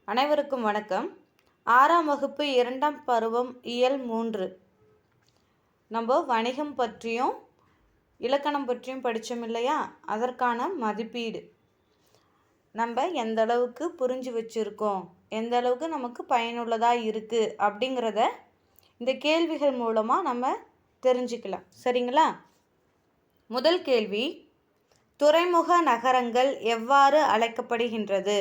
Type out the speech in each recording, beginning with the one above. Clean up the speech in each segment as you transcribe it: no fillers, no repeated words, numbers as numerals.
அனைவருக்கும் வணக்கம். 6ஆம் வகுப்பு 2ஆம் பருவம் இயல் 3 நம்ம வணிகம் பற்றியும் இலக்கணம் பற்றியும் படித்தோம் இல்லையா? அதற்கான மதிப்பீடு நம்ம எந்த அளவுக்கு புரிஞ்சு வச்சுருக்கோம், எந்த அளவுக்கு நமக்கு பயனுள்ளதாக இருக்குது அப்படிங்கிறத இந்த கேள்விகள் மூலமாக நம்ம தெரிஞ்சுக்கலாம். சரிங்களா? முதல் கேள்வி, துறைமுக நகரங்கள் எவ்வாறு அழைக்கப்படுகின்றது?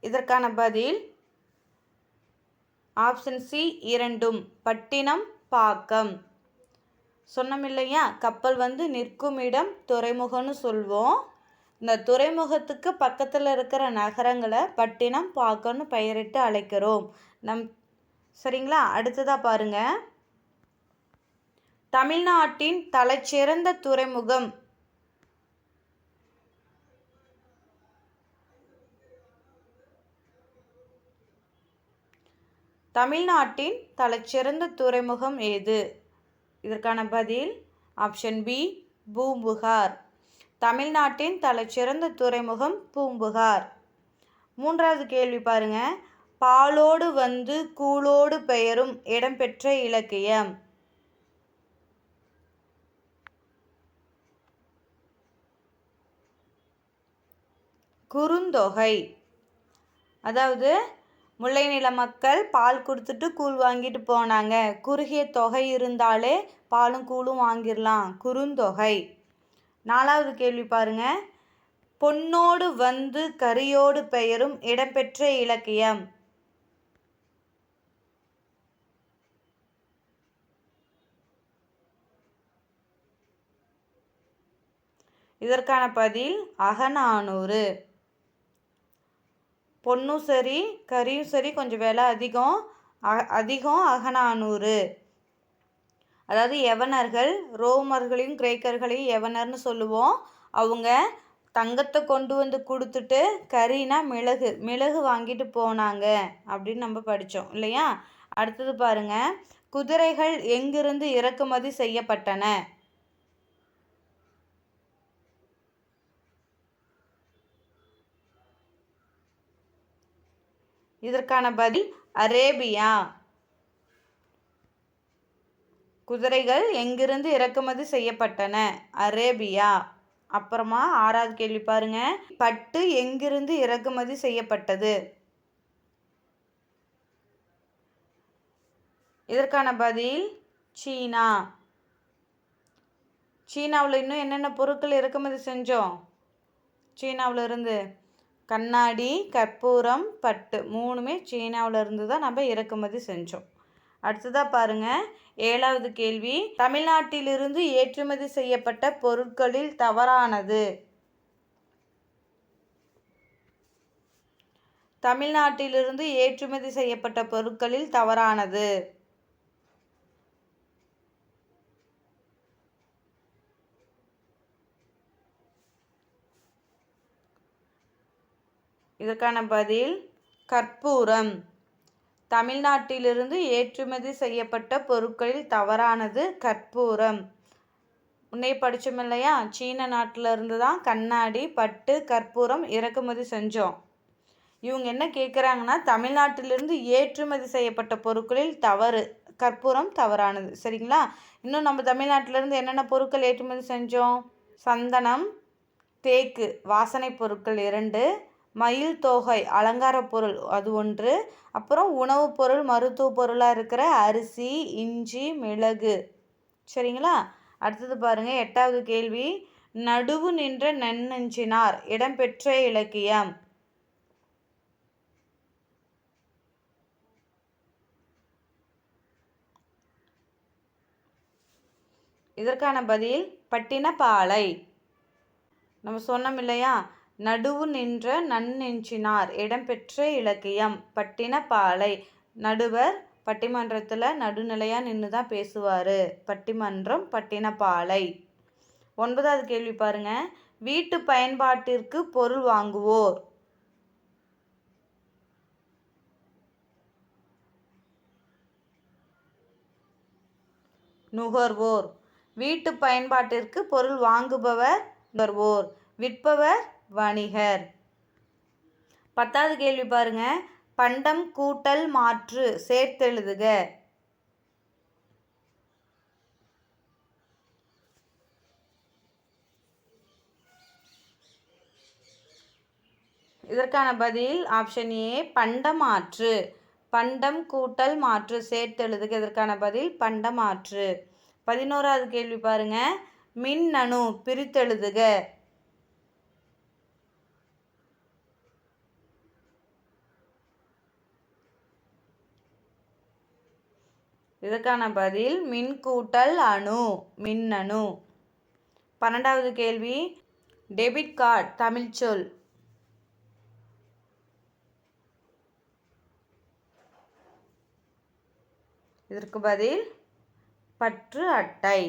இதற்கான பதில் ஆப்ஷன் சி இரண்டும். பட்டினம், பாக்கம். சொன்னோம் இல்லையா, கப்பல் நிற்கும் இடம் துறைமுகம்னு சொல்வோம். இந்த துறைமுகத்துக்கு பக்கத்தில் இருக்கிற நகரங்களை பட்டினம், பாக்கம்னு பெயரிட்டு அழைக்கிறோம். சரிங்களா? அடுத்ததாக பாருங்க, தமிழ்நாட்டின் தலைச்சிறந்த துறைமுகம் தமிழ்நாட்டின் தலைச்சிறந்த துறைமுகம் ஏது? இதற்கான பதில் ஆப்ஷன் பி பூம்புகார். தமிழ்நாட்டின் தலைச்சிறந்த துறைமுகம் பூம்புகார். மூன்றாவது கேள்வி பாருங்க, பாலோடு வந்து கூலோடு பெயரும் இடம்பெற்ற இலக்கியம். குறுந்தொகை. அதாவது முல்லை நில மக்கள் பால் கொடுத்துட்டு கூழ் வாங்கிட்டு போனாங்க. குறுகிய தொகை இருந்தாலே பாலும் கூழும் வாங்கிடலாம். குறுந்தொகை. நாலாவது கேள்வி பாருங்க, பொன்னோடு வந்து கரியோடு பெயரும் இடம்பெற்ற இலக்கியம். இதற்கான பதில் அகநானூறு. பொன்னும் சரி கரியும் சரி கொஞ்சம் விலை அதிகம் அகநானூறு. அதாவது யவனர்கள், ரோமர்களையும் கிரேக்கர்களையும் யவனர்னு சொல்லுவோம். அவங்க தங்கத்தை கொண்டு வந்து கொடுத்துட்டு கரினா மிளகு வாங்கிட்டு போனாங்க அப்படின்னு நம்ம படித்தோம் இல்லையா? அடுத்தது பாருங்க, குதிரைகள் எங்கிருந்து இறக்குமதி செய்யப்பட்டன? இதற்கான பதில் அரேபியா. குதிரைகள் எங்கிருந்து இறக்குமதி செய்யப்பட்டன? அரேபியா. அப்புறமா ஆறாவது கேள்வி பாருங்க, பட்டு எங்கிருந்து இறக்குமதி செய்யப்பட்டது? இதற்கான பதில் சீனா. சீனாவில் இன்னும் என்னென்ன பொருட்கள் இறக்குமதி செஞ்சோம்? சீனாவில் இருந்து கண்ணாடி, கற்பூரம், பட்டு மூணுமே சீனாவில் இருந்து தான் நம்ம இறக்குமதி செஞ்சோம். அடுத்ததாக பாருங்க, ஏழாவது கேள்வி, தமிழ்நாட்டிலிருந்து ஏற்றுமதி செய்யப்பட்ட பொருட்களில் தவறானது. தமிழ்நாட்டிலிருந்து ஏற்றுமதி செய்யப்பட்ட பொருட்களில் தவறானது. இதற்கான பதில் கற்பூரம். தமிழ்நாட்டிலிருந்து ஏற்றுமதி செய்யப்பட்ட பொருட்களில் தவறானது கற்பூரம். முன்னே படித்தோம் இல்லையா? சீன நாட்டிலிருந்து தான் கண்ணாடி, பட்டு, கற்பூரம் இறக்குமதி செஞ்சோம். இவங்க என்ன கேட்குறாங்கன்னா, தமிழ்நாட்டிலிருந்து ஏற்றுமதி செய்யப்பட்ட பொருட்களில் கற்பூரம் தவறானது. சரிங்களா? இன்னும் நம்ம தமிழ்நாட்டிலிருந்து என்னென்ன பொருட்கள் ஏற்றுமதி செஞ்சோம்? சந்தனம், தேக்கு வாசனை பொருட்கள் 2, மயில் தோகை அலங்கார பொருள் அது 1, அப்புறம் உணவுப் பொருள் மருத்துவ பொருளாக இருக்கிற அரிசி, இஞ்சி, மிளகு. சரிங்களா? அடுத்தது பாருங்க, எட்டாவது கேள்வி, நடுவு நின்ற நன்னெஞ்சினார் இடம்பெற்ற இலக்கியம். இதற்கான பதில் பட்டினப்பாலை. நம்ம சொன்னோம் இல்லையா, நடுவு நின்ற நன்னெஞ்சினார் இடம்பெற்ற இலக்கியம் பட்டினப்பாலை. நடுவர் பட்டிமன்றத்தில் நடுநிலையாக நின்று தான் பேசுவார். பட்டிமன்றம் பட்டினப்பாலை. ஒன்பதாவது கேள்வி பாருங்க, வீட்டு பயன்பாட்டிற்கு பொருள் வாங்குவோர். நுகர்வோர். வீட்டு பயன்பாட்டிற்கு பொருள் வாங்குபவர் நுகர்வோர், விற்பவர் வணிகர். 10வது கேள்வி பாருங்க. பண்டம் கூட்டல் மாற்று சேர்த்தெழுதுக. இதற்கான பதில் ஆப்ஷன் ஏ பண்டமாற்று. பண்டம் கூட்டல் மாற்று சேர்த்தெழுதுக. இதற்கான பதில் பண்டமாற்று. 11வது கேள்வி பாருங்க. மின்னணு பிரித்தெழுதுக. இதற்கான பதில் மின் கூட்டல் அணு, மின்னணு. 12வது கேள்வி. டெபிட் கார்டு தமிழ் சொல். இதற்கு பதில் பற்று அட்டை.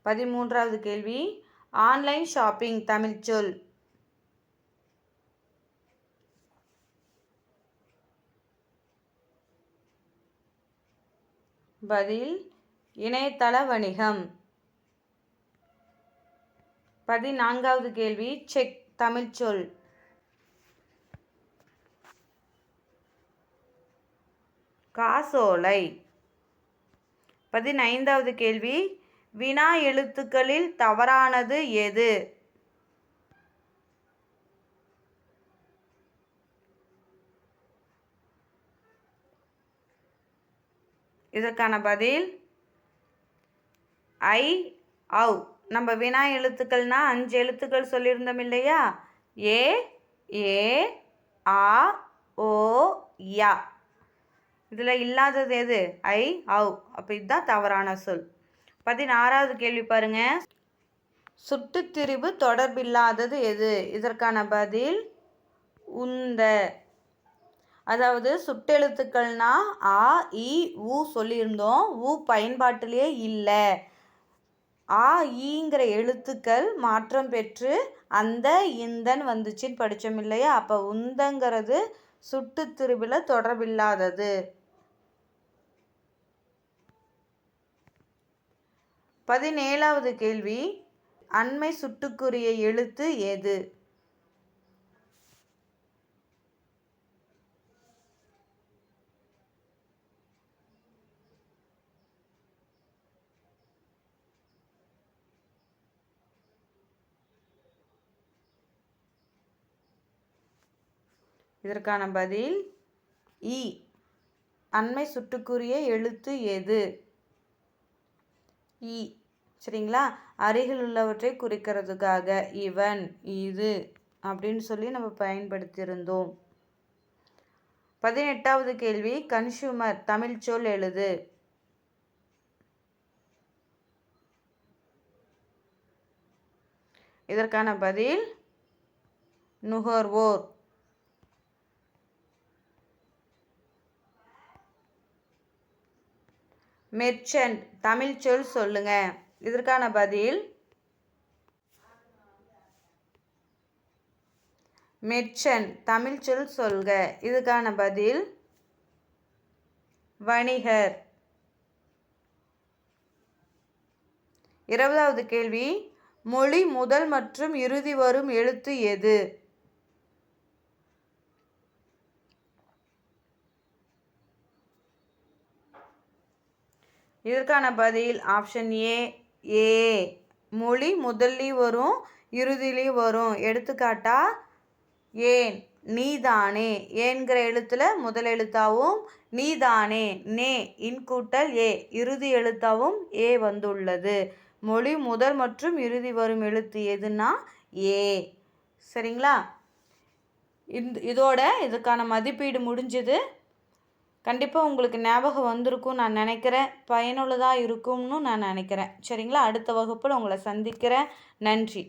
13வது கேள்வி. ஆன்லைன் ஷாப்பிங் தமிழ் சொல். பதில் இணையதள வணிகம். 14வது கேள்வி. செக் தமிழ் சொல். காசோலை. 15வது கேள்வி. வினா எழுத்துக்களில் தவறானது எது? இதற்கான பதில் ஐ, ஔ. நம்ம வினா எழுத்துக்கள்னா 5 எழுத்துக்கள் சொல்லியிருந்தோம் இல்லையா? ஏ, ஏ, ஆ, ஓ, யா. இதில் இல்லாதது எது? ஐ, ஔ. அப்போ இதுதான் தவறான சொல். 16வது கேள்வி பாருங்க. சுட்டுத்திரிபு தொடர்பில்லாதது எது? இதற்கான பதில் உந்த. அதாவது சுட்டெழுத்துக்கள்னா ஆ, இ, ஊ சொல்லியிருந்தோம். ஊ பயன்பாட்டிலே இல்லை. ஆ, ஈங்கிற எழுத்துக்கள் மாற்றம் பெற்று அந்த இந்தன் வந்துச்சுன்னு படித்தோம் இல்லையா? அப்போ உந்தங்கிறது சுட்டுத்திரிபில் தொடர்பில்லாதது. 17வது கேள்வி. அண்மை சுட்டுக்குரிய எழுத்து எது? இதற்கான பதில் இ. அண்மை சுட்டுக்குரிய எழுத்து எது? இ. சரிங்களா? அருகில் உள்ளவற்றை குறிக்கிறதுக்காக இவன், இது அப்படின்னு சொல்லி நம்ம பயன்படுத்தியிருந்தோம். 18வது கேள்வி. கன்சூமர் தமிழ் சொல் எழுது. இதற்கான பதில் நுகர்வோர். மெர்ச்சன்ட் தமிழ் சொல் சொல்லுங்க. இதற்கான பதில் மெர்ச்சன்ட் தமிழ் சொல் சொல்க. இதுக்கான பதில் வணிகர். 20வது கேள்வி. மொழி முதல் மற்றும் இறுதி வரும் எழுத்து எது? இதற்கான பதில் ஆப்ஷன் ஏ, ஏ. மொழி முதல்லையும் வரும் இறுதியிலையும் வரும். எடுத்துக்காட்டா ஏன், நீதானே. ஏன்கிற எழுத்துல முதல் எழுத்தாவும், நீதானே நே இன்கூட்டல் ஏ இறுதி எழுத்தாவும் ஏ வந்துள்ளது. மொழி முதல் மற்றும் இறுதி வரும் எழுத்து எதுனா ஏ. சரிங்களா? இதோட இதுக்கான மதிப்பீடு முடிஞ்சது. கண்டிப்பாக உங்களுக்கு ஞாபகம் வந்திருக்கும் நான் நினைக்கிறேன். பயனுள்ளதாக இருக்கும்னு நான் நினைக்கிறேன். சரிங்களா? அடுத்த வகுப்பில் உங்களை சந்திக்கிறேன். நன்றி.